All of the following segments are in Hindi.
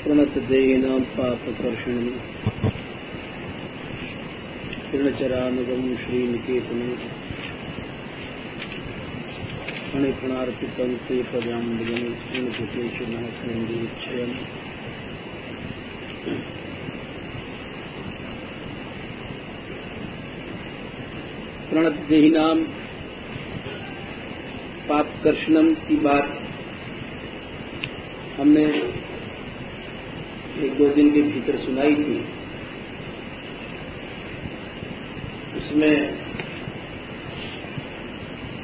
प्रणतदेहिनां पापकर्षणं किरणचरानुगं श्रीनिकेतनं फणिफणार्पितं ते पदाम्बुजं श्रीनिकेतनं स्नेन्दीक्षयम् प्रणतदेहिनां पापकर्षणम की बात हमने एक दो दिन के भीतर सुनाई थी। उसमें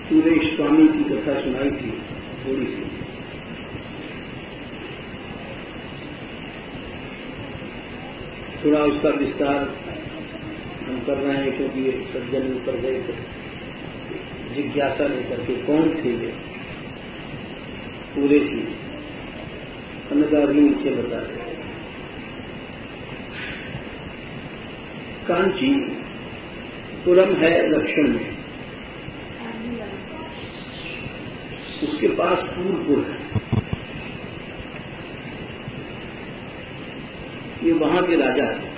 पूरे स्वामी की कथा सुनाई थी थोड़ी सी। थोड़ा उसका विस्तार हम कर रहे हैं क्योंकि एक सज्जन ऊपर गए थे जिज्ञासा लेकर के कौन थे वे पूरे की अन्नदार नीचे बता रहे। कांचीपुरम है दक्षिण में, उसके पास पूर्वपुर है। ये वहां के राजा थे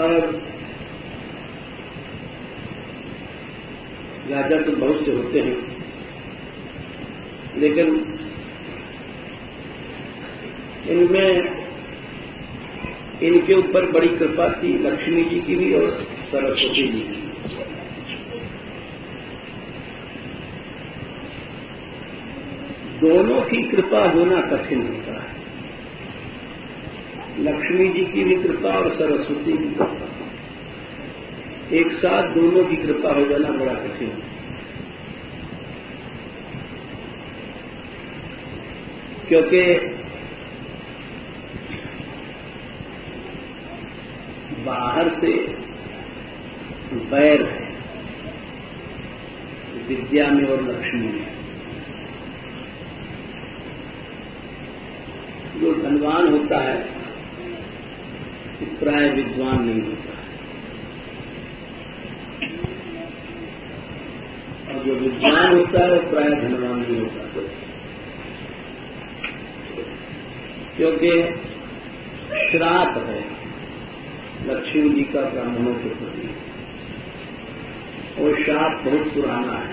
और राजा तो बहुत से होते हैं लेकिन इनमें इनके ऊपर बड़ी कृपा थी लक्ष्मी जी की भी और सरस्वती जी की। दोनों की कृपा होना कठिन होता है, लक्ष्मी जी की भी कृपा और सरस्वती की कृपा। एक साथ दोनों की कृपा हो जाना बड़ा कठिन है, क्योंकि बाहर से वैर है विद्या में और लक्ष्मी में। जो धनवान होता है प्राय विद्वान नहीं होता है और जो विद्वान होता है वो प्राय धनवान नहीं होता है, क्योंकि श्राप है लक्ष्मी जी का ब्राह्मणों के प्रति और श्राप बहुत पुराना है।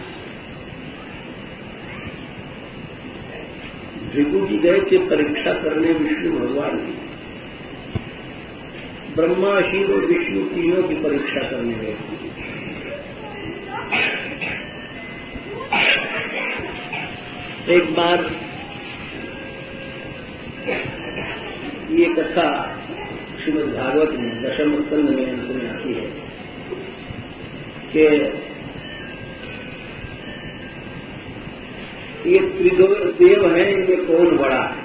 भृगु जी गए थे परीक्षा करने विष्णु भगवान की, ब्रह्मा शिव और विष्णु तीनों की परीक्षा करने गए थे। एक बार ये कथा श्रीमद् भागवत में दशम स्कंध में अंत में आती है कि ये त्रिदेव हैं, इनमें कौन बड़ा है,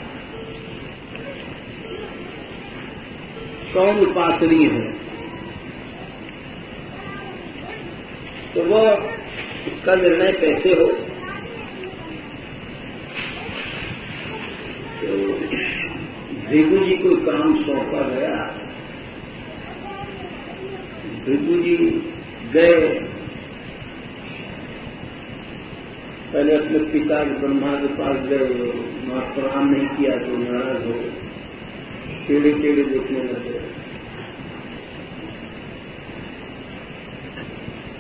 कौन उपासनीय है। तो वो इसका निर्णय कैसे हो। तो भृगु जी को काम सौंपा गया। भृगु जी गए, पहले अपने पिता ब्रह्मा के पास गए, वहां प्रणाम नहीं किया तो नाराज हो, टेढ़े टेढ़े देखने लगे।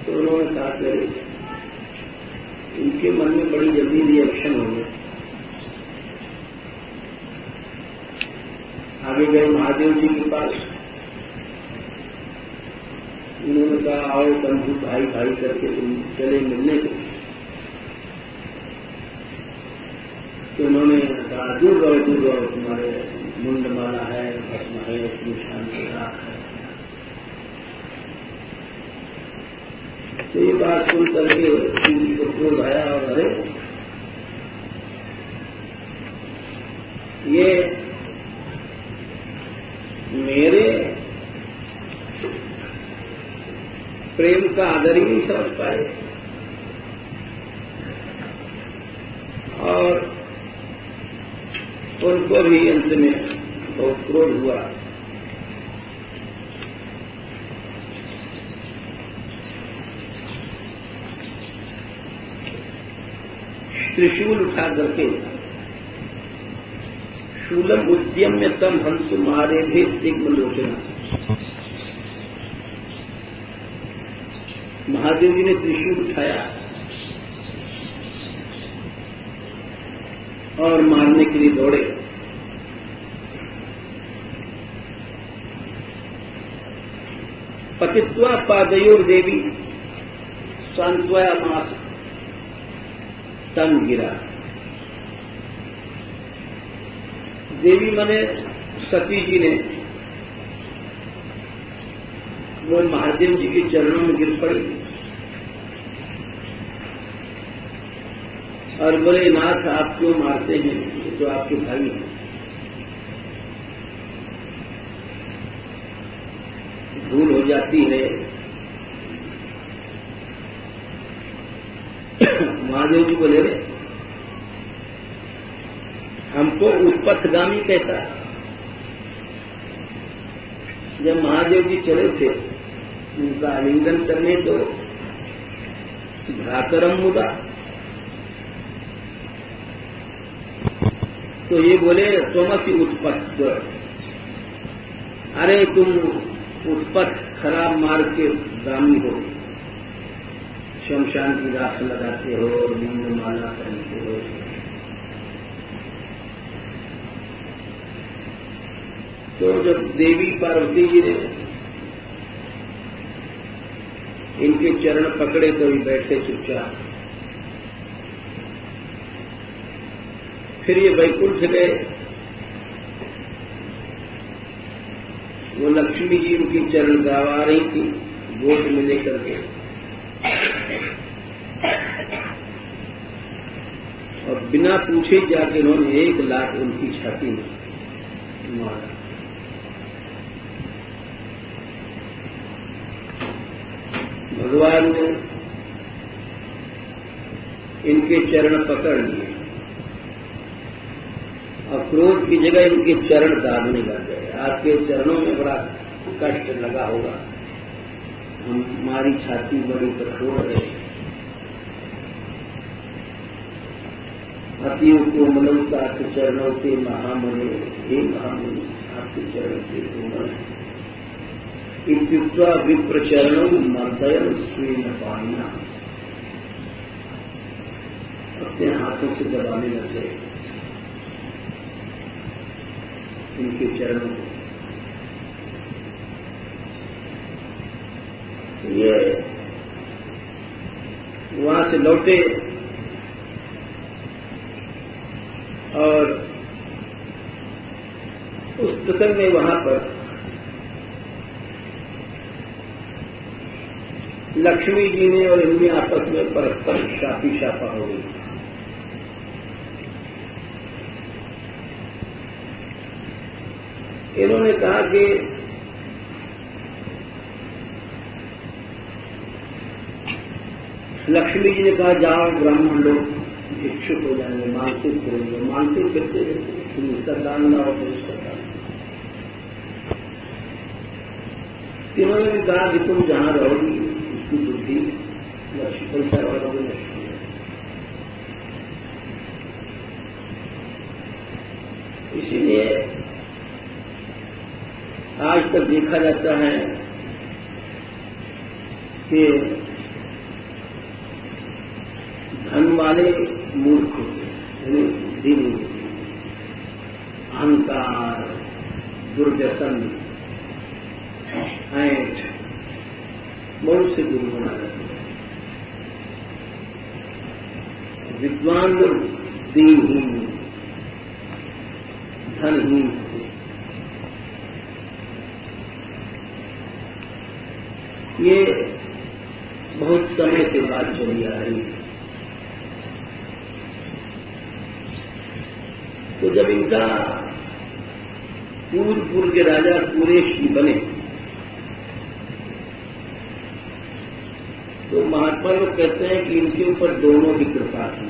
तो उन्होंने कहा कि उनके मन में बड़ी जल्दी रिएक्शन हो गई। आगे गए महादेव जी के पास, उन्होंने कहा आओ बंधु भाई भाई करके तुम चले मिलने को। तो उन्होंने कहा दूर रहो तुम्हारे मुंडमाला है, भस्म है, निशान से राख है। तो ये बात सुन करके शिव जी को क्रोध आया और अरे ये मेरे प्रेम का आदर ही नहीं समझ पाए और उनको भी अंत में बहुत क्रोध हुआ। त्रिशूल उठा करके शूलम उद्यम में तम हंसु मारे भी दिग्म लोचना। महादेव जी ने त्रिशूल उठाया और मारने के लिए दौड़े। पतित्वा पादयोर देवी सांत्वया मास तन गिरा। देवी मने सती जी ने वो महादेव जी के चरणों में गिर पड़ी और बोले, नाथ आप क्यों मारते हैं, ये तो आपके भाई हैं। भूल हो जाती है। महादेव जी बोले, हमको उत्पथगामी कहता। जब महादेव जी चले थे उनका आलिंगन करने तो भ्रातरम मुदा, तो ये बोले तुमसी उत्पथ, अरे तुम उत्पथ खराब मार्ग के गामी हो, शमशान की राख लगाते हो, नींद माला पहनते हो। तो जब देवी पार्वती जी ने इनके चरण पकड़े तो ही बैठे चुपचाप। फिर ये वैकुंठ गए। वो लक्ष्मी जी उनकी चरण गावा रही थी गोद में लेकर के, और बिना पूछे जाके उन्होंने 1 लाख उनकी छाती में मारा। भगवान ने इनके चरण पकड़ लिए और क्रोध की जगह इनके चरण दाबने लग गए। आपके चरणों में बड़ा कष्ट लगा होगा, हमारी छाती बड़ी कठोर है। अतियों को मनौता के चरणों के महामने, हे महामुनि आपके चरण के कोमल है। इत्युक्त्वा विप्रचरणं मर्दयन् स्वेन पाणिना, अपने हाथों से दबाने लगे इनके चरणों को। ये वहां से लौटे और उस प्रसंग में वहां पर लक्ष्मी जी ने और इनमें आपस में परस्पर शापी शापा हो गई। इन्होंने कहा कि लक्ष्मी जी ने कहा जाओ ब्राह्मण लोग भिक्षुक हो जाएंगे, मानसिक करेंगे, मानसिक करते रहते इसका दान ना हो तो इसका दान। इन्होंने भी कहा कि तुम जहां रहोगी उसकी बुद्धि लक्ष्मी पैसा वालों में लक्ष्मी है। इसीलिए आज तक देखा जाता है कि धन वाले मूर्ख होते हैं, बुद्धि नहीं होती, अहंकार, दुर्व्यसन, ऐंठ बहुत से गुरु बना रहते हैं। विद्वान लोग दीनहीन, धनहीन होते हैं। ये बहुत समय से बात चली आ रही है। तो जब इनका पूर्व के राजा कुरेश जी बने तो महात्मा लोग कहते हैं कि इनके ऊपर दोनों की कृपा थी।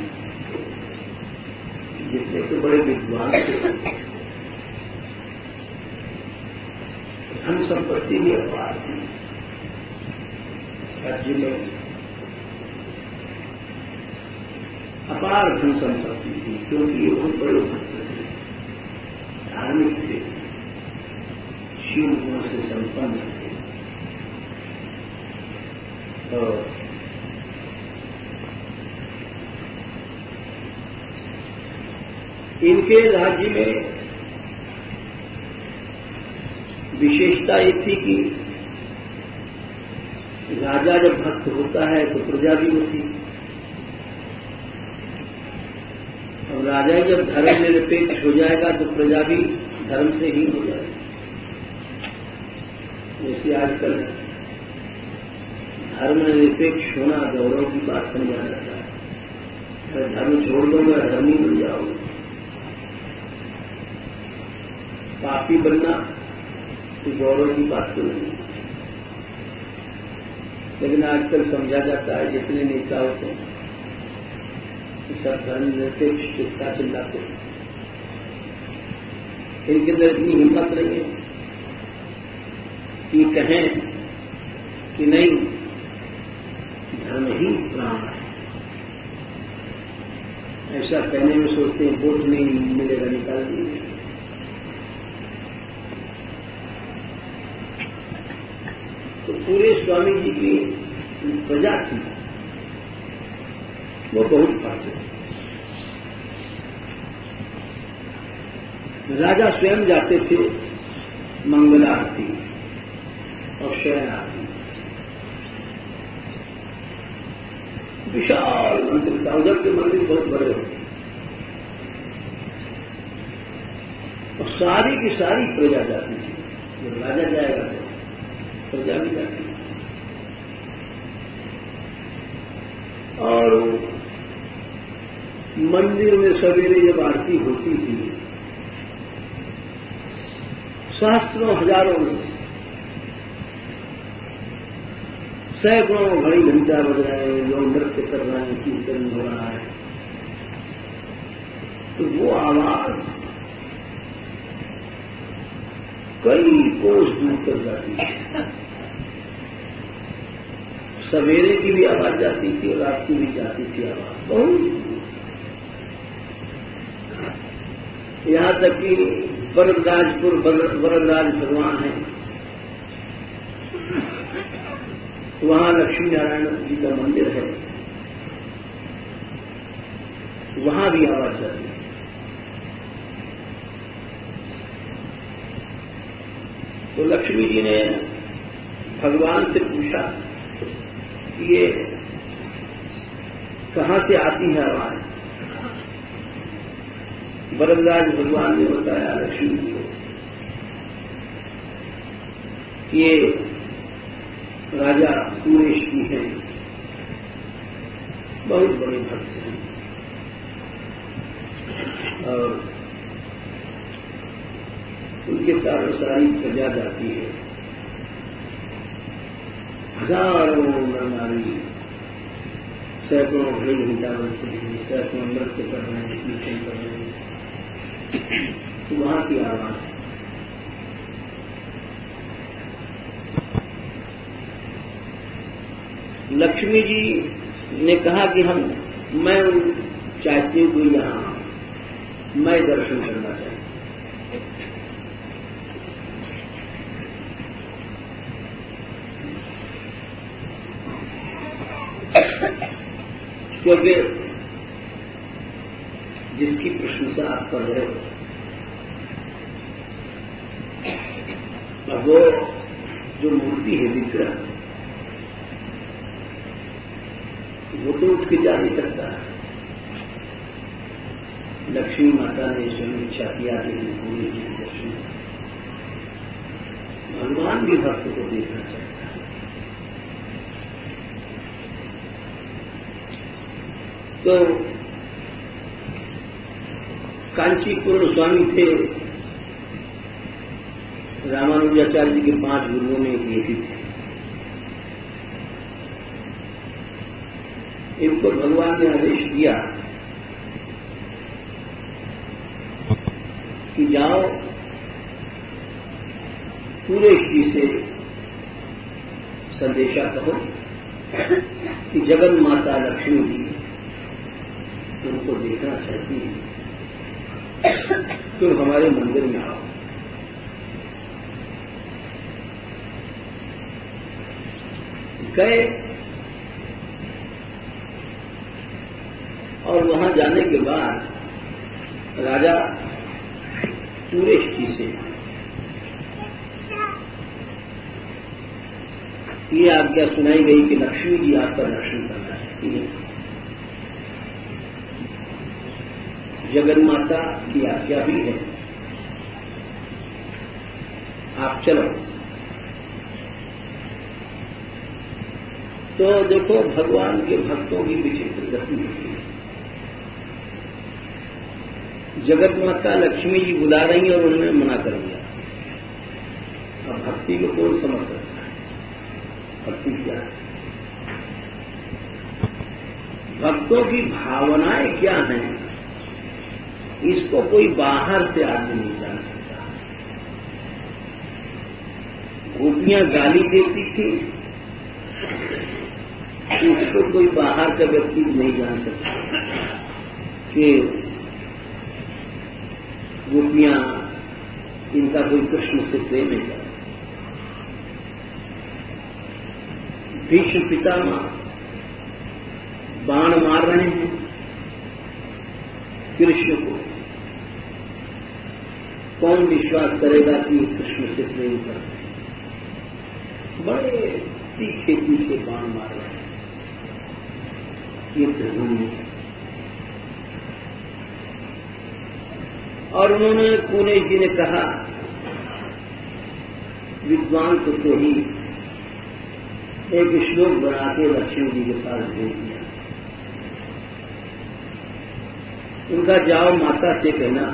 जितने तो बड़े विद्वान थे, धन संपत्ति भी अपार थी राज्य में, अपार धन संपत्ति थी, क्योंकि ये बहुत बड़े भक्त थे, धार्मिक थे, शिव गुण से संपन्न थे। तो इनके राज्य में विशेषता एक थी कि राजा जब भक्त होता है तो प्रजा भी होती, और राजा जब धर्म निरपेक्ष हो जाएगा तो प्रजा भी धर्म से ही हो जाएगी। जैसे आजकल धर्म निरपेक्ष होना गौरव की बात समझा जाता है, अगर धर्म छोड़ दोगे धर्मी बन जाओगे, पापी बनना तो गौरव की बात तो नहीं। लेकिन आजकल समझा जाता है जितने नेता होते हैं सब धर्म निरपेक्ष चित्ता चिल्लाते हैं, इनके अंदर इतनी हिम्मत नहीं है कि कहें कि नहीं धर्म ही प्राण है। ऐसा कहने में सोचते हैं वोट नहीं मिलेगा निकाल दीजिए। तो पूरे स्वामी जी की प्रजा थी वो बहुत पाते। राजा स्वयं जाते थे मंगल आरती और शयन आरती, विशाल मंदिर था, उधर के मंदिर बहुत बड़े होते और सारी की सारी प्रजा जाती थी। जब राजा जाएगा तो प्रजा भी जाती है। और मंदिर में सवेरे जब आरती होती थी सहस्रों हजारों सैकड़ों घड़ी घंटा बज रहे हैं, लोग नृत्य कर रहे हैं, कीर्तन हो रहा है, तो वो आवाज कई कोस दूर तक जाती है। सवेरे की भी आवाज जाती थी और रात की भी जाती थी आवाज बहुत। यहां तक कि वरदराजपुर वरदराज भगवान है, वहां लक्ष्मी नारायण जी का मंदिर है, वहां भी आवाज जाती है। तो लक्ष्मी जी ने भगवान से पूछा कि ये कहां से आती है आवाज। वरदराज भगवान ने बताया लक्ष्मी जी को ये राजा सुरेश जी हैं, बहुत बड़े भक्त हैं और उनके कारण सारी प्रजा जाती है। हजारों नारी सैकड़ों घड़ी घंटा बनते हैं, सैकड़ों नृत्य कर रहे हैं, कीर्तन कर रहे हैं, वहां की आवाज। लक्ष्मी जी ने कहा कि मैं चाहती हूं कि यहां मैं दर्शन करना चाहती हूं। क्योंकि जिसकी प्रशंसा आप कर रहे हो वो जो मूर्ति है विग्रह वो तो उठ के जा नहीं सकता। लक्ष्मी माता ने स्वयं इच्छा किया कि पूरे जी दर्शन, भगवान भी भक्त को देखना चाहता है। तो कांचीपुर स्वामी थे, रामानुजाचार्य जी के 5 गुरुओं में एक ही थे। इनको भगवान ने आदेश दिया कि जाओ पूरे जी से संदेशा कहो कि जगन माता लक्ष्मी जी को देखना चाहती हैं, तुम हमारे मंदिर में आओ। गए और वहां जाने के बाद राजा सुरेश जी से ये आज्ञा सुनाई गई कि लक्ष्मी जी आपका दर्शन करना चाहती है। जगन्माता की आज्ञा भी है, आप चलो। तो देखो भगवान के भक्तों की विचित्र गति होती है। जगन्माता लक्ष्मी जी बुला रही हैं और उन्होंने मना कर दिया। अब भक्ति को कौन समझ सकता है? भक्ति क्या है? भक्तों की भावनाएं क्या हैं, इसको कोई बाहर से आदमी नहीं जान सकता। गोपियां गाली देती थी, इसको कोई बाहर का व्यक्ति नहीं जान सकता कि गोपियां इनका कोई कृष्ण से प्रेम है। भीष्म पितामह बाण मार रहे हैं कृष्ण को, कौन विश्वास करेगा कि कृष्ण से प्रेम करते हैं? बड़े तीखे तीखे बाण मार रहे हैं। ये प्रभु और उन्होंने पुणे जी ने कहा, विद्वान तो ही एक श्लोक बना के लक्ष्मी जी के पास भेज दिया। उनका जाओ माता से कहना,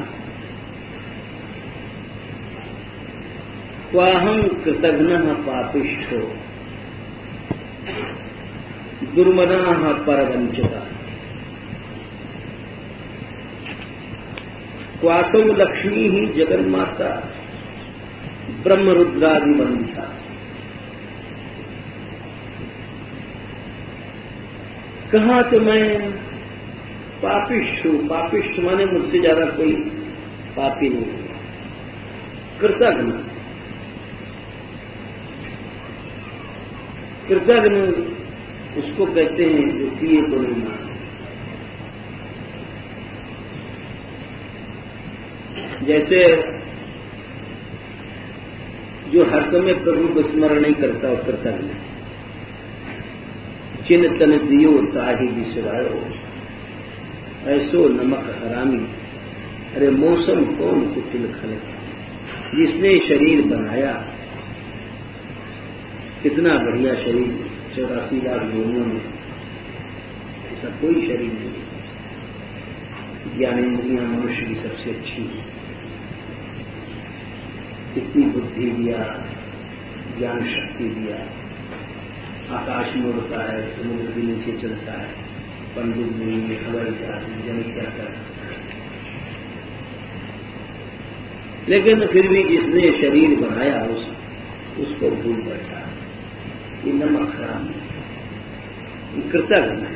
क्वाहं कृतघ्नः पापिष्ठो दुर्मनाः परवंचिता क्वासौ लक्ष्मी ही जगन्माता ब्रह्मरुद्रादिवंदिता। कहा तो मैं पापिष्ठ हूं। पापिष्ठ माने मुझसे ज्यादा कोई पापी नहीं है। कृतघ्न, कृतघ्न उसको कहते हैं जो किए को नहीं मानते। जैसे जो हर समय प्रभु को स्मरण नहीं करता और कृतघ्न है। चिंतन दियो ताहि बिसरायो, ऐसो नमक हरामी। अरे मौसम कौन कुटिल खले, जिसने शरीर बनाया, कितना बढ़िया शरीर, 84 लाख योनियों में ऐसा कोई शरीर नहीं। ज्ञानेन्द्रियां मनुष्य की सबसे अच्छी है। कितनी बुद्धि दिया, ज्ञान शक्ति दिया। आकाश में उड़ता है, समुद्र के नीचे चलता है, पनडुब्बी में, हवाई जहाज में, जन क्या कर। लेकिन फिर भी जिसने शरीर बनाया उसको भूल बैठा। ये नमक हराम है, ये कृतघ्न है।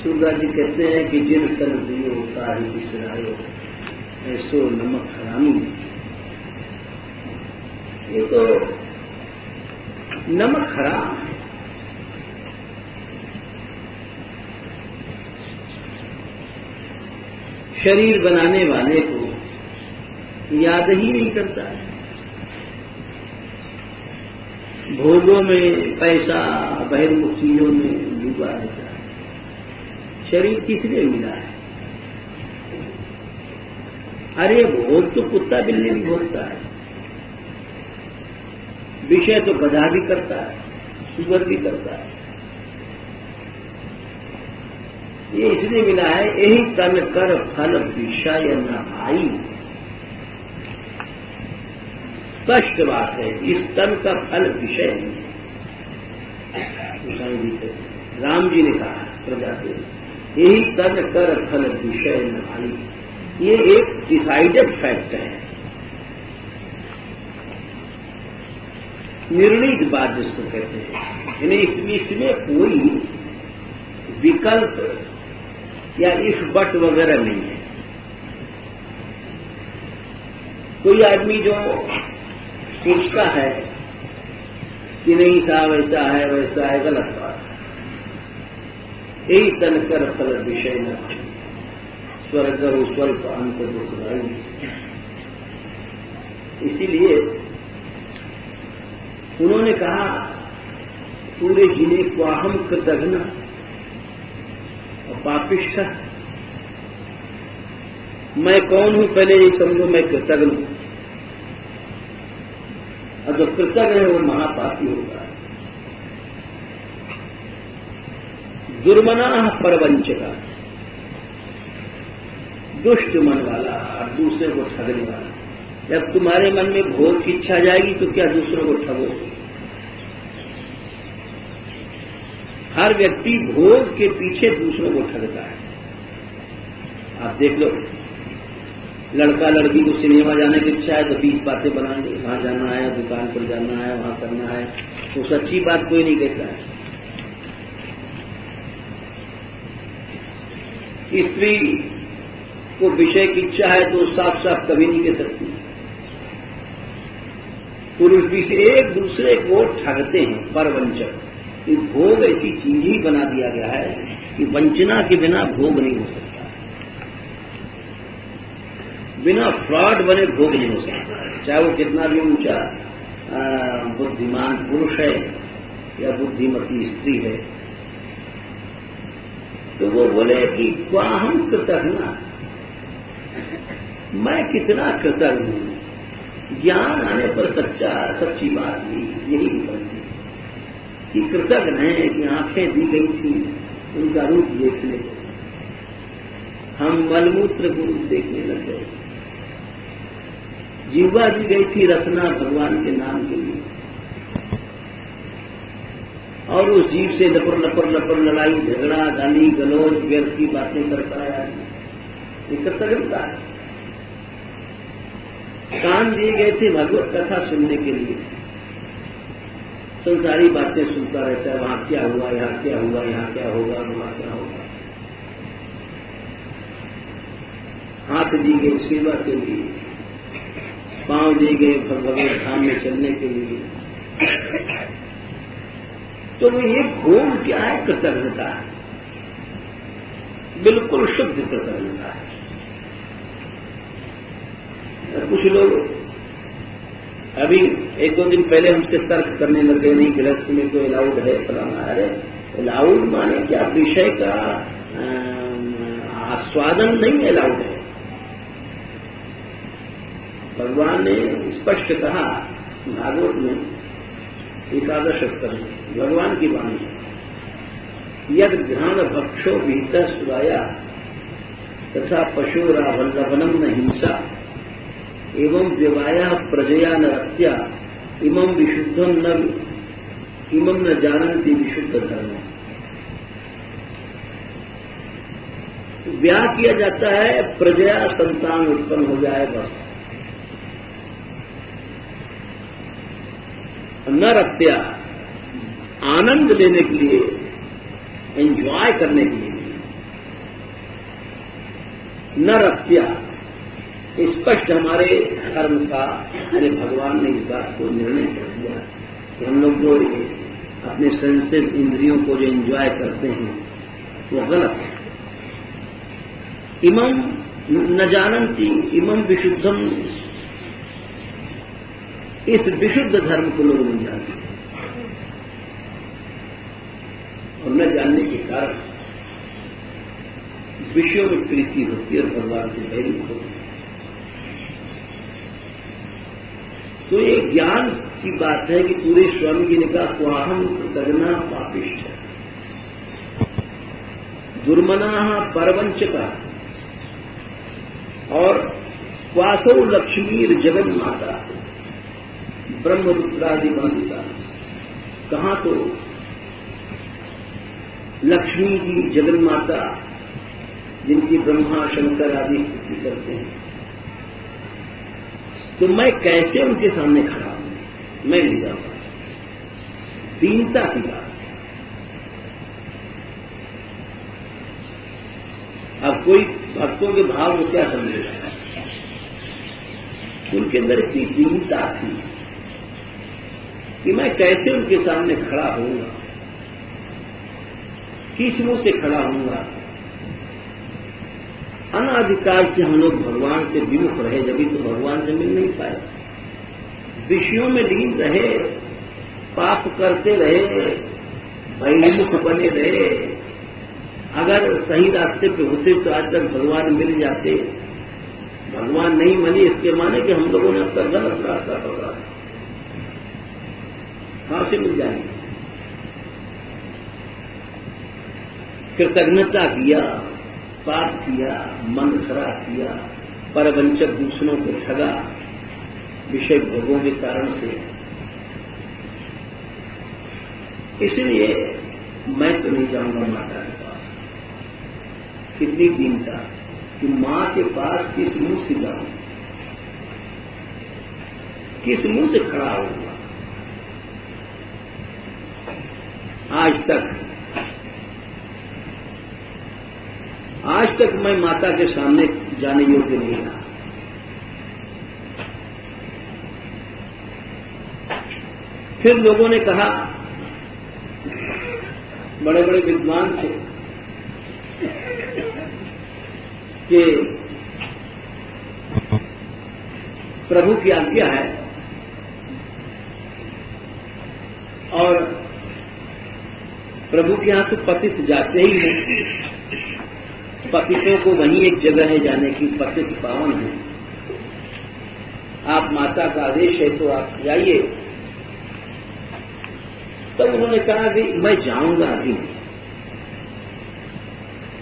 सूरदास जी कहते हैं कि जिन तन दियो ताहि बिसरायो, ऐसो नमक हरामी। ये तो नमक हराम है। शरीर बनाने वाले को याद ही नहीं करता है। भोगों में, पैसा, बहिर्मुख चीजों में डूबा रहता है। शरीर किसने मिला है? अरे भोग तो कुत्ता बिल्ली भी भोगता है, विषय तो गधा भी करता है, सुअर भी करता है। ये इसलिए मिला है, यही तन कर फल विषय न भाई। स्पष्ट बात है, इस तन का फल विषय नहीं है। राम जी ने कहा प्रजा को, यही तन कर फल विषय न भाई। ये एक डिसाइडेड फैक्ट है, निर्णित बात जिसको कहते हैं। यानी इसमें कोई विकल्प या इफ बट वगैरह नहीं है। कोई आदमी जो सोचता है कि नहीं साहब ऐसा है वैसा है, गलत बात है। यही तन कर फल विषय न स्वर्ग स्वल्प अंत दुखदायी। इसीलिए उन्होंने कहा पूरे जिले को अहम कृतघ्न और पापिष्ठ। मैं कौन हूं पहले ये समझो, मैं कृतघ्न हूं, और जो कृतज्ञ है वो महापापी होगा। दुर्मना परवंचका, दुष्ट मन वाला और दूसरे को ठगने वाला। जब तुम्हारे मन में भोग की इच्छा जाएगी तो क्या दूसरों को ठगोगे? हर व्यक्ति भोग के पीछे दूसरों को ठगता है। आप देख लो, लड़का लड़की को सिनेमा जाने की इच्छा है तो 20 बातें बनाएंगे, वहां जाना है, दुकान पर जाना है, वहां करना है। तो सच्ची बात कोई नहीं कहता है। स्त्री को विषय की इच्छा है तो साफ साफ कभी नहीं कह सकती। पुरुष भी से एक दूसरे को ठगते हैं, परवंचक। ये भोग ऐसी चीज ही बना दिया गया है कि वंचना के बिना भोग नहीं हो सकता, बिना फ्रॉड बने भोग नहीं हो सकता। चाहे वो कितना भी ऊंचा बुद्धिमान पुरुष है या बुद्धिमती स्त्री है। तो वो बोले कि क्वाहम कृतघ्न, मैं कितना कृतज्ञ हूं। ज्ञान आने पर सच्ची बात भी यही बनती कि कृतज्ञ है कि आंखें दी गई थी उनका रूप देखने को, हम मलमूत्र को देखने लग गए। जीवा दी गई थी रचना भगवान के नाम के लिए, और उस जीव से लपर लपर लपर लड़ाई झगड़ा गाली गलौज व्यर्थ की बातें करता है। ये कृतज्ञता है। कान दिए गए थे भगवत कथा सुनने के लिए, संसारी बातें सुनता रहता है। वहां क्या हुआ, यहां क्या हुआ, यहां क्या होगा, वहां क्या होगा। हाथ दिए गए सेवा के लिए, पांव दिए गए भगवत धाम में चलने के लिए। तो ये भोग क्या है? कृतज्ञता है, बिल्कुल शुद्ध कृतज्ञता है। कुछ लोग अभी 1-2 दिन पहले हमसे तर्क करने लगे, नहीं गृहस्थ में तो अलाउड है फलाना। अरे अलाउड माने क्या? विषय का आस्वादन नहीं अलाउड है। भगवान ने स्पष्ट कहा भागवत में 11 स्तर में, भगवान की वाणी, यद ध्यान भक्षो भीतर सुराया तथा पशुरावल्लभनम न हिंसा एवं विवाया प्रजया न हत्या इमं विशुद्धम न जानन्ति विशुद्ध धर्म। ब्याह किया जाता है, प्रजया संतान उत्पन्न हो जाए बस। नर हत्या आनंद लेने के लिए, एंजॉय करने के लिए। नर हत्या स्पष्ट हमारे धर्म का, हमारे भगवान ने इस बात को निर्णय कर दिया कि हम लोग जो अपने सेंसेस इंद्रियों को जो एंजॉय करते हैं वो गलत है। इमं न जानन्ति इमं विशुद्धम, इस विशुद्ध धर्म को लोग नहीं जानते, और न जानने के कारण विषयों में प्रीति होती है और भगवान से बैरी होती है। तो ये ज्ञान की बात है कि पूरे स्वामी जी ने कहा क्वाहम कृतघ्ना पापिष्ठ, दुर्मना परवंचका, और क्वासो लक्ष्मीर जगन माता ब्रह्म रुद्रादि वंदिता। कहां तो लक्ष्मी जी जगन माता, जिनकी ब्रह्मा शंकर आदि स्तुति करते हैं, तो मैं कैसे उनके सामने खड़ा हूं? मैं नहीं जा सकता। दीनता की बात। अब कोई भक्तों के भाव को क्या समझेगा? उनके अंदर इतनी दीनता थी कि मैं कैसे उनके सामने खड़ा होऊंगा, किस मुंह से खड़ा होऊंगा। अनाधिकार से हम लोग भगवान से विमुख रहे, जब तो भगवान से मिल नहीं पाए, विषयों में लीन रहे, पाप करते रहे, बहिर्मुख बने रहे। अगर सही रास्ते पे होते तो आज तक भगवान मिल जाते। भगवान नहीं मिले इसके माने कि हम लोगों ने अब तक गलत रास्ता पकड़ा, कहां से मिल जाएंगे? कृतज्ञता किया, पाप किया, मन खराब किया, परवंचक दूसरों को ठगा विषय भोगों के कारण से। इसलिए मैं तो नहीं जाऊंगा माता के पास। कितनी दीनता कि मां के पास किस मुंह से जाऊं, किस मुंह से खड़ा होऊंगा। आज तक मैं माता के सामने जाने योग्य नहीं रहा। फिर लोगों ने कहा, बड़े बड़े विद्वान थे, कि प्रभु की आज्ञा है और प्रभु के यहां तो पतित जाते ही हैं, पतितों को वहीं एक जगह है जाने की, पतित पावन है। आप माता का आदेश है तो आप जाइए। तब उन्होंने कहा कि मैं जाऊंगा अभी,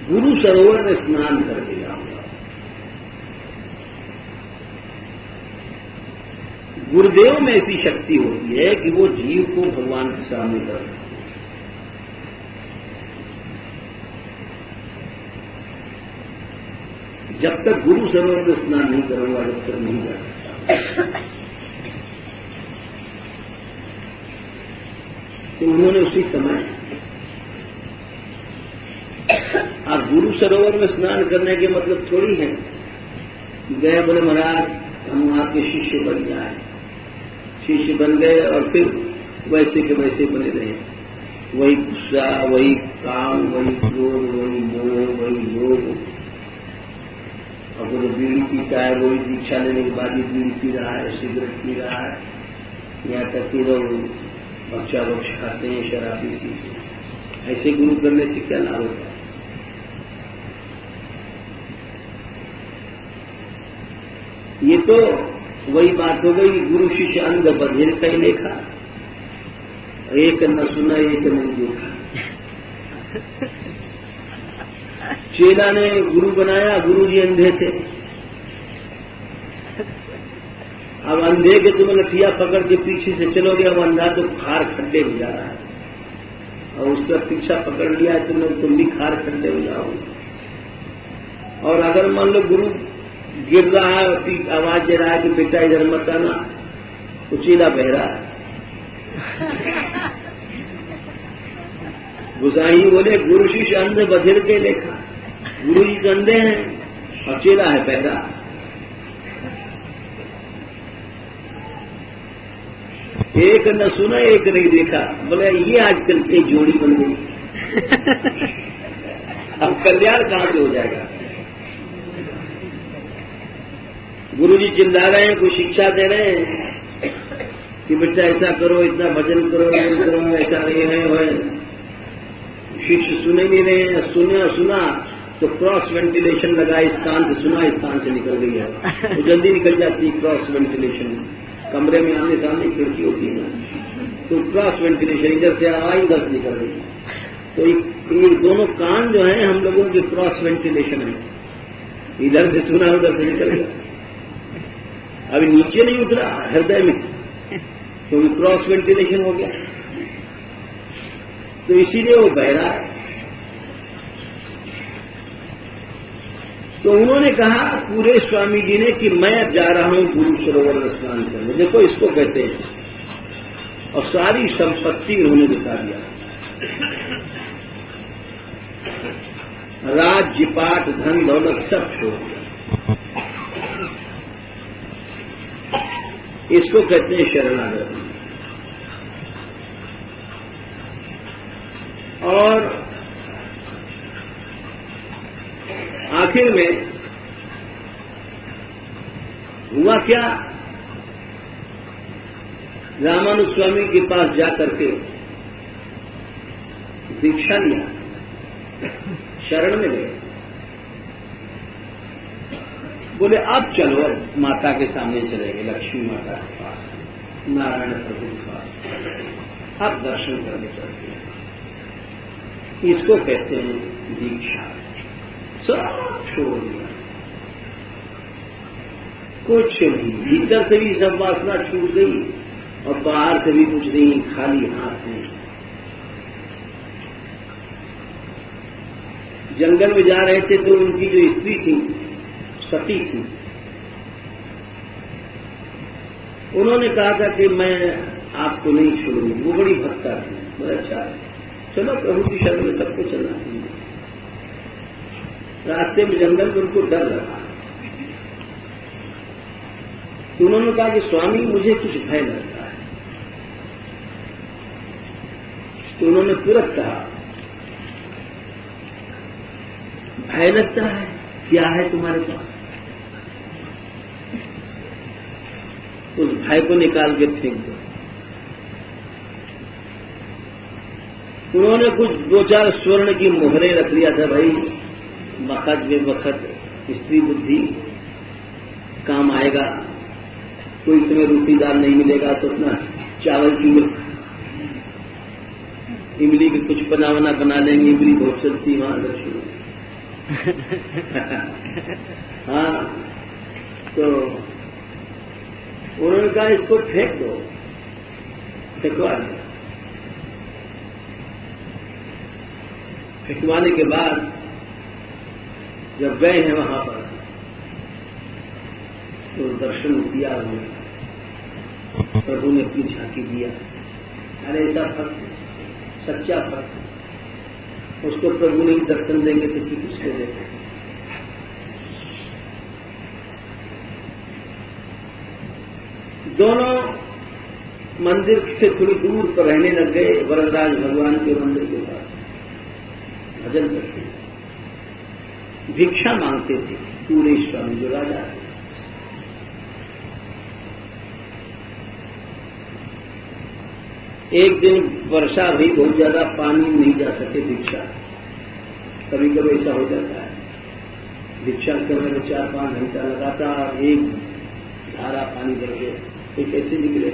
गुरु सरोवर में स्नान करके जाऊंगा। गुरुदेव में ऐसी शक्ति होती है कि वो जीव को भगवान के सामने कर सकते। जब तक गुरु सरोवर में स्नान नहीं करूंगा, जब तक नहीं जा सकता। तो उन्होंने उसी समय, आप गुरु सरोवर में स्नान करने के मतलब थोड़ी है गए बोले महाराज हम आपके शिष्य बन जाए। शिष्य बन गए और फिर वैसे के वैसे बने रहे, वही गुस्सा, वही काम, वही क्रोध, वही मोह, वही लोभ। और वो बीड़ी पीता है, वही दीक्षा लेने के बाद भी बीड़ी पी रहा है, सिगरेट पी रहा है, यहाँ तक कि लोग बच्चा बच्च खाते हैं, शराबी पीते हैं। ऐसे गुरु करने से क्या लाभ होता है? ये तो वही बात हो गई, गुरु शिष्य अंध बधिर का ही लेखा, एक न सुना एक नहीं देखा। चेला ने गुरु बनाया, गुरु जी अंधे थे। अब अंधे के तुम लठिया पकड़ के पीछे से चलोगे, अब अंधा तो खार खड्डे में जा रहा है, और उसका पीछा पकड़ लिया तुम भी खार खड्डे में जाओगे। और अगर मान लो गुरु गिर रहा है और आवाज दे रहा है कि बेटा इधर मत आना, तो चेला बह रहा है। गुसाई बोले गुरु शिष्य अंध बधिर के लेखा, गुरु जी अंधे हैं और चेला है बहरा। एक न सुना एक नहीं देखा, बोले ये आजकल की जोड़ी बन गई। अब कल्याण कहां से हो जाएगा? गुरु जी चिल्ला रहे हैं, कोई शिक्षा दे रहे हैं कि बच्चा ऐसा करो, इतना भजन करो, ये करो, ऐसा नहीं है वो है। शिष्य सुने नहीं रहे हैं, सुना तो क्रॉस वेंटिलेशन लगा, इस कान से सुना, इस कान से निकल गई है, तो जल्दी निकल जाती है क्रॉस वेंटिलेशन। कमरे में आने सामने खिड़की होती है ना, तो क्रॉस वेंटिलेशन, इधर से आवाज उधर से निकल गई। तो ये दोनों कान जो है हम लोगों के क्रॉस वेंटिलेशन है, इधर से सुना उधर से निकल गया। अभी नीचे नहीं उतरा हृदय में, क्योंकि क्रॉस वेंटिलेशन हो गया, तो इसीलिए वो बहरा है। तो उन्होंने कहा पूरे स्वामी जी ने कि मैं अब जा रहा हूं गुरु सरोवर में स्नान करने। देखो इसको कहते हैं, और सारी संपत्ति उन्होंने बता दिया। राज्य पाट धन दौलत सब छोड़ दिया। इसको कहते हैं शरणागति। और आखिर में हुआ क्या, रामानुज स्वामी के पास जाकर के दीक्षा लिया, शरण में गए। बोले अब चलो, माता के सामने चले गए, लक्ष्मी माता के पास, नारायण प्रभु के पास, अब दर्शन करने चलते हैं। इसको कहते हैं दीक्षा। सब छोड़ दिया, कुछ नहीं, भीतर से भी सब वासना छूट गई और बाहर से भी कुछ नहीं, खाली हाथ नहीं। जंगल में जा रहे थे तो उनकी जो स्त्री थी, सती थी, उन्होंने कहा था कि मैं आपको नहीं छोड़ूंगी। वो बड़ी भक्ता थी। बोले अच्छा चलो, प्रभु की शरण में सबको चलना चाहिए। रास्ते में जंगल में उनको डर लगा तो उन्होंने कहा कि स्वामी मुझे कुछ भय लगता है। तो उन्होंने तुरंत कहा भय लगता है, क्या है तुम्हारे पास? उस भय को निकाल के फेंक दो। उन्होंने कुछ 2-4 स्वर्ण की मोहरें रख लिया था, भाई वक्त बे वक्त स्त्री बुद्धि काम आएगा। कोई तुम्हें रोटी दाल नहीं मिलेगा तो अपना चावल की इमली के कुछ बनावना बना लेंगे। इमली बहुत चलती वहां लक्ष्मी। हाँ, तो उन्होंने कहा इसको फेंक दो। फेंकवा दिया। फेंकवाने के बाद जब गए हैं वहां पर तो दर्शन किया उन्होंने, प्रभु ने अपनी झांकी दिया। अरे ऐसा भक्त, सच्चा भक्त, उसको प्रभु ने दर्शन देंगे तो फिर किसको देंगे? दोनों मंदिर से थोड़ी दूर पर रहने लग गए, वरदराज भगवान के मंदिर के पास भजन करते, भिक्षा मांगते थे। पूरे स्वामी जो राजा थे, एक दिन वर्षा भी बहुत ज्यादा, पानी नहीं जा सके भिक्षा। कभी कभी ऐसा हो जाता है, भिक्षा करने में 4-5 घंटा लगातार एक धारा पानी भर के ये कैसे निकले?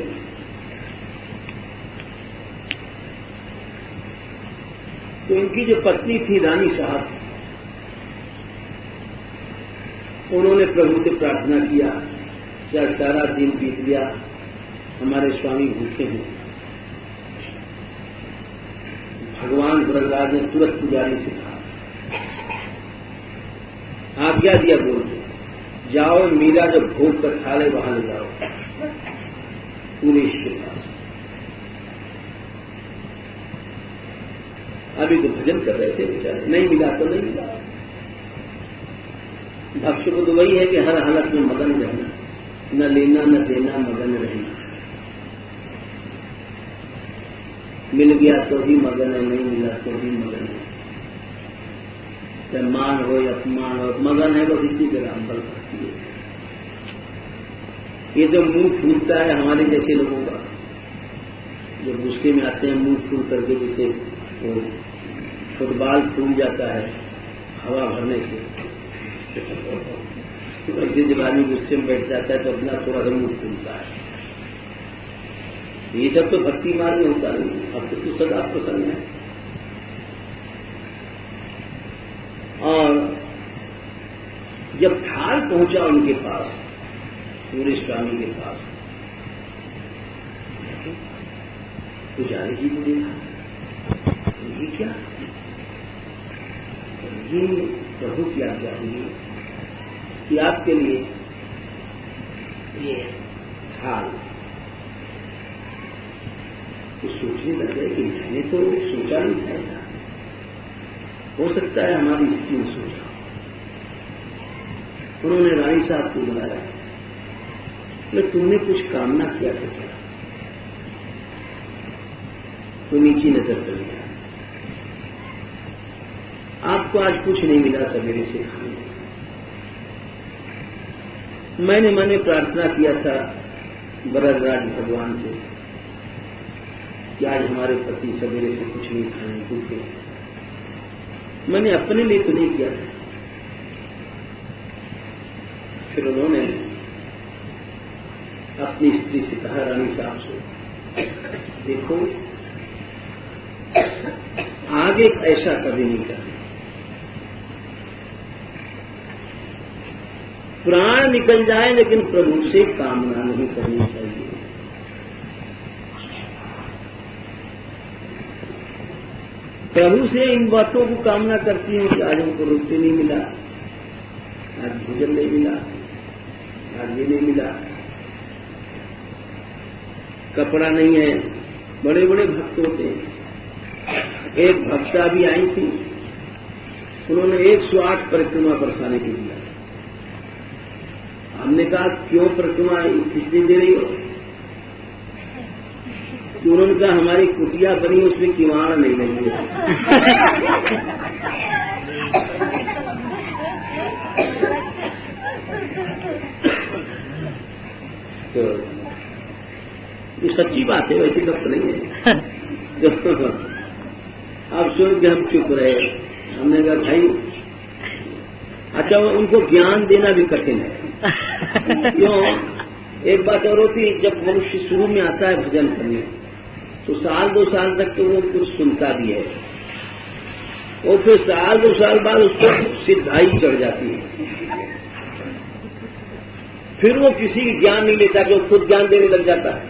तो इनकी जो पत्नी थी रानी साहब, उन्होंने प्रभु से प्रार्थना किया, क्या सारा दिन बीत गया, हमारे स्वामी भूखे हैं। भगवान वरदराज ने तुरंत पुजारी से कहा, आज्ञा दिया, बोल दो, जाओ मीरा जब भोग का थाल है वहां ले जाओ, पूरे के पास। अभी तो भजन कर रहे थे बेचारे, नहीं मिला तो नहीं मिला। भक्ष्य को तो वही है कि हर हालत में मगन रहना, न लेना न देना, मगन रहना। मिल गया तो भी मगन है, नहीं मिला तो भी मगन है। चाहे मान हो या अपमान हो, मगन है बस इसी जगह अंबल करती है। ये जो मुंह फूलता है हमारे जैसे लोगों का, जो गुस्से में आते हैं मुंह फूल करके, जैसे वो फुटबॉल फूल जाता है हवा भरने से, तो ऐसे जब आदमी गुस्से में बैठ जाता है तो अपना थोड़ा सा मुंह फूलता है। ये सब तो भक्ति मार्ग में होता नहीं। अब तो सदा प्रसन्न है। और जब थाल पहुंचा उनके पास, पूरे स्वामी के पास, पुजारी जी को देखा, ये क्या? ये प्रभु की आज्ञा हुई कि आपके लिए ये थाल। तो सोचने लग गए कि मैंने तो सोचा नहीं था, हो सकता है हमारी स्थिति में सोचा। उन्होंने रानी साहब को बुलाया, तो तुमने कुछ कामना किया था क्या? तो नीची नजर कर लिया, आपको आज कुछ नहीं मिला सवेरे से खाने। मैंने प्रार्थना किया था वरदराज भगवान से कि आज हमारे पति सवेरे से कुछ नहीं खाने भूखे। मैंने अपने लिए तो नहीं किया था। फिर उन्होंने अपनी स्त्री से कहा, रानी साहब से, देखो आगे ऐसा कभी नहीं करना। प्राण निकल जाए लेकिन प्रभु से कामना नहीं करनी चाहिए। प्रभु से इन बातों को कामना करती हूं कि आज हमको रोटी नहीं मिला, आज भोजन नहीं मिला, आज ये नहीं मिला, कपड़ा नहीं है। बड़े बड़े भक्त होते हैं। एक भक्ता भी आई थी, उन्होंने 108 परिक्रमा बरसाने के दिया। हमने कहा क्यों परिक्रमा किसने दे रही हो? तो उन्होंने कहा हमारी कुटिया बनी, उसमें किवाड़ नहीं लगी। तो ये सच्ची बात है, वैसी गप नहीं है। अब सुन के हम चुप रहे। हमने कहा भाई, अच्छा उनको ज्ञान देना भी कठिन है। क्यों? एक बात और होती है, जब मनुष्य शुरू में आता है भजन करने, तो 1-2 साल तक तो वो कुछ सुनता भी है, और फिर 1-2 साल बाद उसको सिद्धाई चढ़ जाती है। फिर वो किसी की ज्ञान नहीं लेता, जो खुद ज्ञान देने लग जाता है।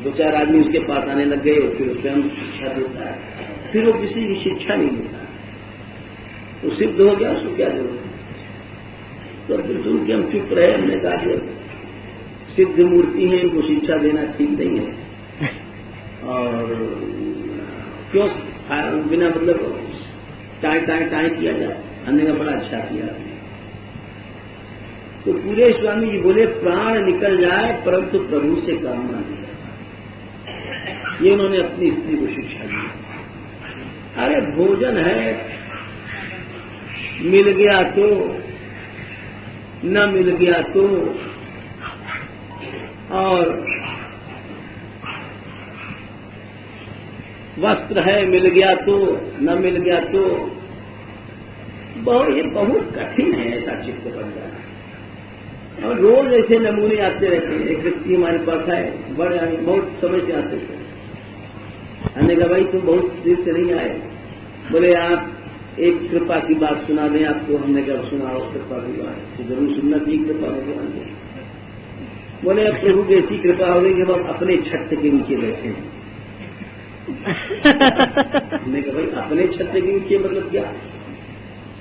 2-4 आदमी उसके पास आने लग गए, फिर स्वयं शिक्षा देता है। फिर वो किसी की शिक्षा नहीं लेता, वो सिद्ध हो गया, उसको क्या जरूरत है? तो फिर सुन के हम चुप रहे। हमने कहा सिद्ध मूर्ति है, इनको शिक्षा देना ठीक नहीं है, और क्यों बिना मतलब टाई किया जाए। हमने कहा बड़ा अच्छा किया। तो पूरे स्वामी जी बोले प्राण निकल जाए परंतु प्रभु से कामना नहीं करना। ये उन्होंने अपनी स्त्री को शिक्षा दी। अरे भोजन है, मिल गया तो, न मिल गया तो, और वस्त्र है, मिल गया तो, न मिल गया तो, ये बहुत कठिन है ऐसा चित्त बन जाना। और रोज ऐसे नमूने आते रहते हैं। एक व्यक्ति हमारे पास है, बड़े बहुत समय से आते थे। हमने कहा भाई तुम बहुत देर से नहीं आए। बोले आप एक कृपा की बात सुना दें आपको। हमने कहा सुनाओ कृपा की बात। तो जरूर सुनना चाहिए कृपा भगवान की। बोले अब प्रभु की ऐसी कृपा हो गई कि हम अपने छत के नीचे बैठे हैं। हमने कहा भाई अपने छत के नीचे मतलब क्या?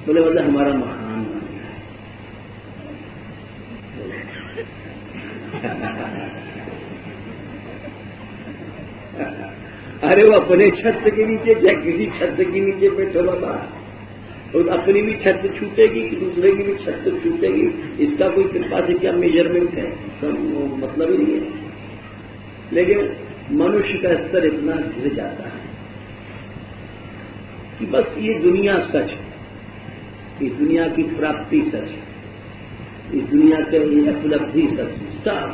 बोले मतलब हमारा मकान बन गया है। अरे वो अपने छत के नीचे, चाहे किसी छत के नीचे बैठो बाबा, और अपनी भी छत छूटेगी कि दूसरे की भी छत छूटेगी, इसका कोई कृपा से क्या मेजरमेंट है? सब मतलब ही नहीं है। लेकिन मनुष्य का स्तर इतना गिर जाता है कि बस ये दुनिया सच है, इस दुनिया की प्राप्ति सच है, इस दुनिया का ये उपलब्धि सच है। सब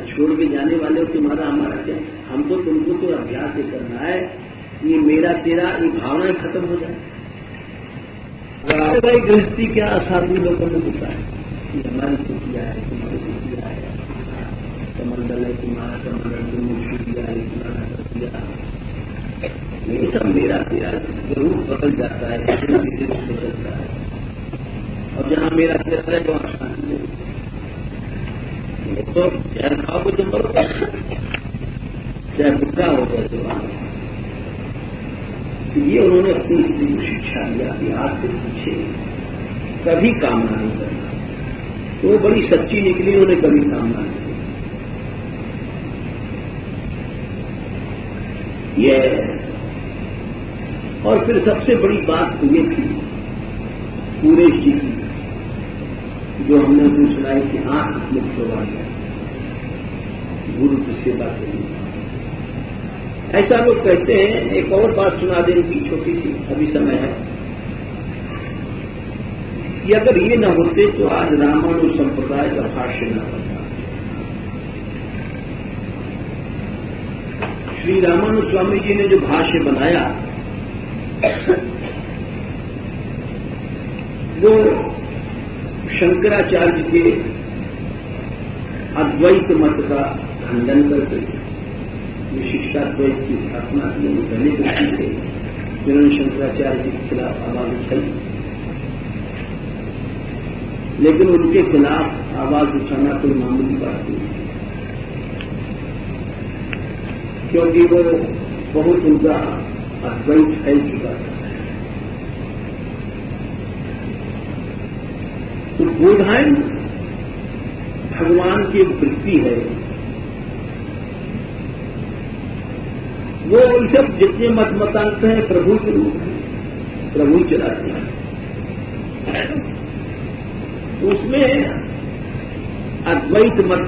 छोड़ के जाने वाले हो तुम्हारा हमारा क्या? हमको तुमको तो अभ्यास ही करना है, ये मेरा तेरा ये भावनाएं खत्म हो जाए। भाई गृहस्थी क्या असाधु लोगों में होता है कि हमारी कुटिया है, तुम्हारी कुटिया है, कमंडल है तुम्हारा कमंडल, तुमने दिया है, तुम्हारा कर दिया, ये सब मेरा तेरा जरूर बदल जाता है, बदलता है। और जहां मेरा तेरा है वहां शांति नहीं। तो जहर खाओगे तो मरोगे, चाहे बुढ़ा हो गए तो ये उन्होंने अपनी स्त्री को शिक्षा दिया कि आज से पीछे कभी कामना नहीं करना। तो वो बड़ी सच्ची निकली, उन्होंने कभी कामना नहीं की। ये और फिर सबसे बड़ी बात तो ये थी पूरे जी की, जो हमने जो सुनाई कि आंख मुक्त होगा गुरु की सेवा के लिए। ऐसा लोग कहते हैं। एक और बात सुना देने की छोटी सी, अभी समय है, कि अगर ये न होते तो आज रामानुज संप्रदाय का भाष्य न होता। श्री रामानुज स्वामी जी ने जो भाष्य बनाया वो शंकराचार्य के अद्वैत मत का खंडन करके विशिष्टाद्वैत की स्थापना की। पहले व्यक्ति थे जिन्होंने शंकराचार्य के खिलाफ आवाज उठाई, लेकिन उनके खिलाफ आवाज उठाना कोई मामूली बात नहीं, क्योंकि वो बहुत उनका अद्वैत फैल चुका था। तो बोधायन भगवान की एक वृत्ति है। वो सब जितने मत मतांतर हैं प्रभु के रूप में, प्रभु ही चलाते हैं। तो उसमें अद्वैत मत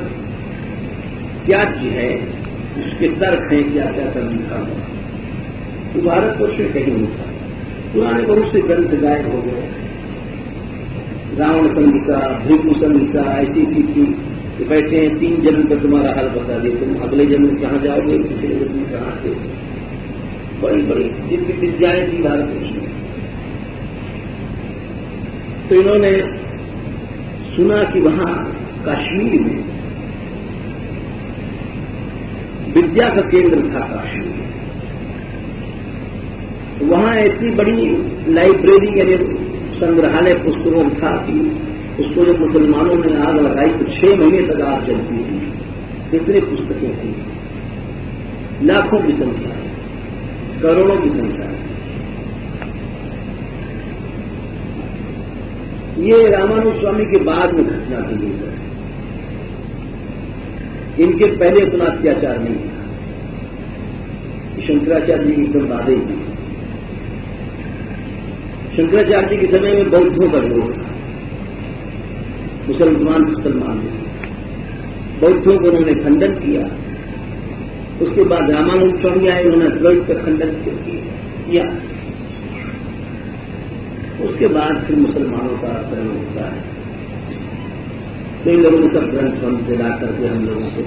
क्या चीज है, उसके तर्क हैं क्या क्या कर लिखा हुआ। तो भारतवर्ष में कहीं नहीं था। पुराने बहुत से ग्रंथ गायब हो गए। रावण संहिता, भृगु संहिता ऐसी थी कि बैठे हैं 3 जन्म पर तुम्हारा हाल बता दिए, तुम अगले जन्म में कहां जाओगे, पिछले जन्म में कहां थे। बड़ी बड़ी जितनी विद्याएं थी भारतवर्ष में। तो इन्होंने सुना कि वहां कश्मीर में विद्या का केंद्र था काशी। तो वहां इतनी बड़ी लाइब्रेरी यानी संग्रहालय पुस्तकों था कि उसको जब मुसलमानों ने आग लगाई तो 6 महीने तक आग चलती थी। कितने पुस्तकें थी, लाखों की संख्या, करोड़ों की संख्या। ये रामानुज स्वामी के बाद में घटना थी। इनके पहले इतना अत्याचार नहीं था। शंकराचार्य जी एकदम बाद ही थी। शंकराचार्य जी के समय में बौद्धों का विरोध था। मुसलमान बौद्धों को उन्होंने खंडन किया। उसके बाद रामानुज स्वामी आए, उन्होंने अद्वैत का खंडन किया। उसके बाद फिर मुसलमानों का आक्रमण होता है। तो इन लोगों का ग्रंथ हम दिला करके हम लोगों को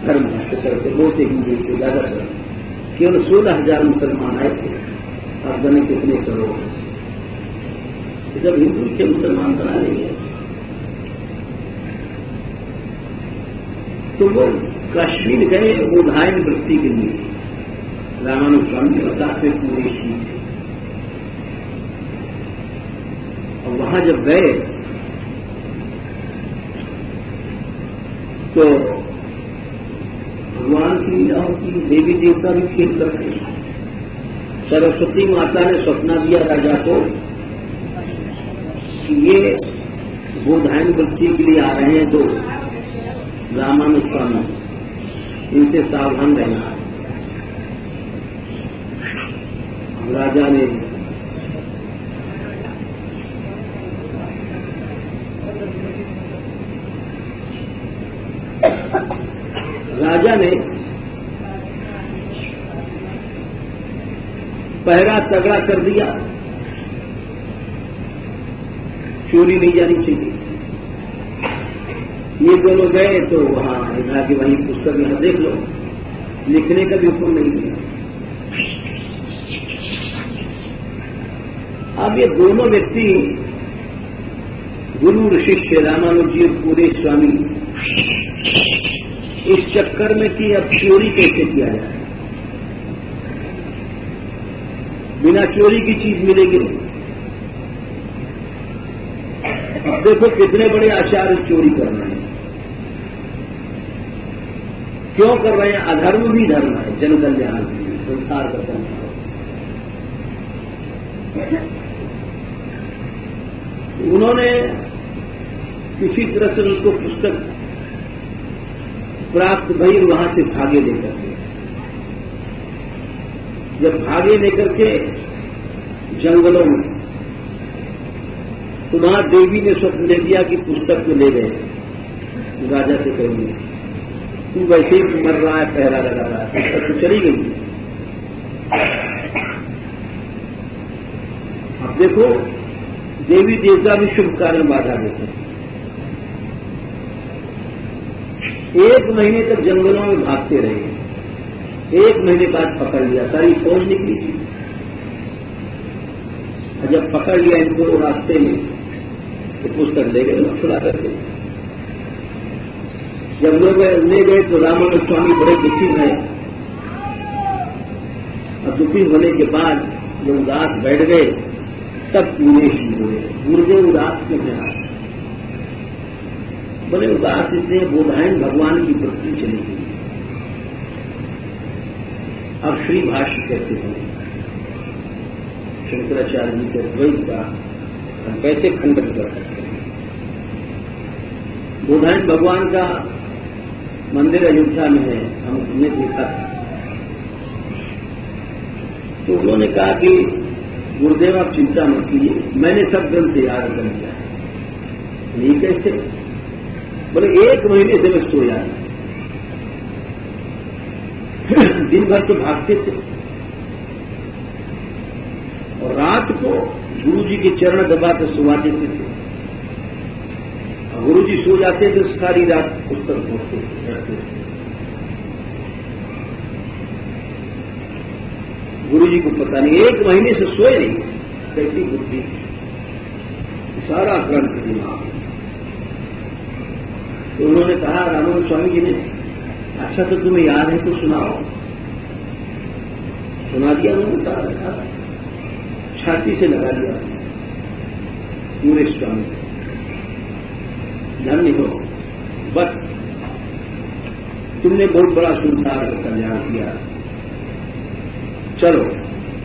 धर्म नष्ट करके बोलते हिंदू को ज्यादा कर केवल 16,000 मुसलमान आए थे। आप जाने कितने करोड़ जब हिंदू के मुसलमान बना लेंगे। तो वो कश्मीर गए बोधायन वृत्ति के लिए। रामानुज स्वामी बताते पूरे थे। और वहां जब गए तो भगवान की लीलाओं की देवी देवता भी खेल करते हैं। सरस्वती माता ने सपना दिया राजा को कि ये बोधायन वृत्ति के लिए आ रहे हैं, तो रामानुज स्वामी इनसे सावधान रहना। राजा ने पहरा तगड़ा कर दिया। चोरी नहीं जानी चाहिए। ये दोनों गए तो वहां इधर की वही पुस्तक यहां देख लो, लिखने का भी हुक्म नहीं दिया। अब ये दोनों व्यक्ति गुरु और शिष्य रामानुज जी और पूरे स्वामी इस चक्कर में कि अब चोरी कैसे किया जाए, बिना चोरी की चीज मिलेगी नहीं। अब देखो कितने बड़े आचार्य चोरी कर रहे हैं। क्यों कर रहे हैं? अधर्म भी धर्म है, जन कल्याण भी, संसार का कल्याण। उन्होंने किसी तरह से उनको पुस्तक प्राप्त भई, वहां से भागे लेकर के जब भागे लेकर के जंगलों में, तो वहां देवी ने स्वप्न दे दिया कि पुस्तक को ले गए। राजा से कहेंगे तू वैसे ही मर रहा है, पहरा लगा रहा है, पुस्तक तो चली गई। अब देखो देवी देवता भी शुभ कार्य में बाधा देते हैं। 1 महीने तक जंगलों में भागते रहे। 1 महीने बाद पकड़ लिया, सारी फौज निकली थी। और जब पकड़ लिया इनको रास्ते में, तो पुस्तक ले गए छुड़ा करके। जब लोग ले गए तो रामानंद स्वामी बड़े दुखी हुए, और दुखी होने के बाद जब उदास बैठ गए तब पूरे ही हुए। गुरुदेव उदास के हाथ बोले उदास इसलिए बोधायन भगवान की वृत्ति चली गई। अब श्री भाष्य कैसे हो, शंकराचार्य जी के द्वैत का हम कैसे खंडन कर सकते हैं। बोधायन भगवान का मंदिर अयोध्या में है, हमने देखा था। तो उन्होंने कहा कि गुरुदेव आप चिंता मत कीजिए, मैंने सब ग्रंथ याद कर लिया है। नहीं कैसे? बोले 1 महीने से मैं सोया दिन भर तो भागते थे, और रात को गुरु जी के चरण दबाकर सुवाते थे। गुरु जी सो जाते थे, सारी रात पुस्तक पढ़ते थे। गुरु जी को पता नहीं, 1 महीने से सोए नहीं, कैसी बुद्धि, सारा ग्रंथ दिमाग। तो उन्होंने कहा, रामानंद स्वामी जी ने, अच्छा तो तुम्हें याद है तो सुनाओ। सुना दिया उन्होंने, कहा छाती से लगा दिया पूरे स्वामी, धन्य हो, बस तुमने बहुत बड़ा संसार का कल्याण किया। चलो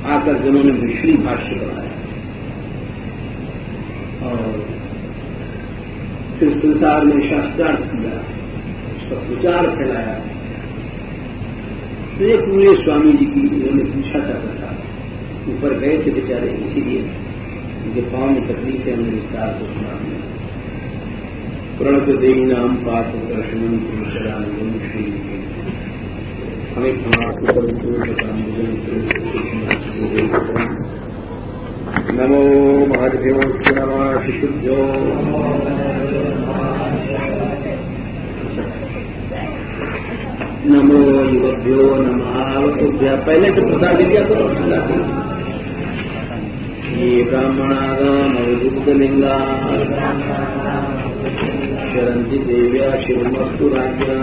आकर जिन्होंने श्री भाष्य बनाया और फिर संसार में शास्त्रार्थ किया, उसका प्रचार फैलाया। तो ये पूरे स्वामी जी की उन्होंने पूछा था कथा, ऊपर गए थे बेचारे, इसीलिए उनके पांव में तकलीफ है, हमने विस्तार से सुना दिया। प्रणत देवी नाम पाठ दर्शनम पुरुषराम श्री हमें नमो महादेव नमः शिशुभ्यो नमो युवभ्यो नमः। पहले तो प्रसाद दे दिया करो। ये ब्राह्मणागाम अवधुलिंगा शरंति देव्या शिवमस्तु राज्ञा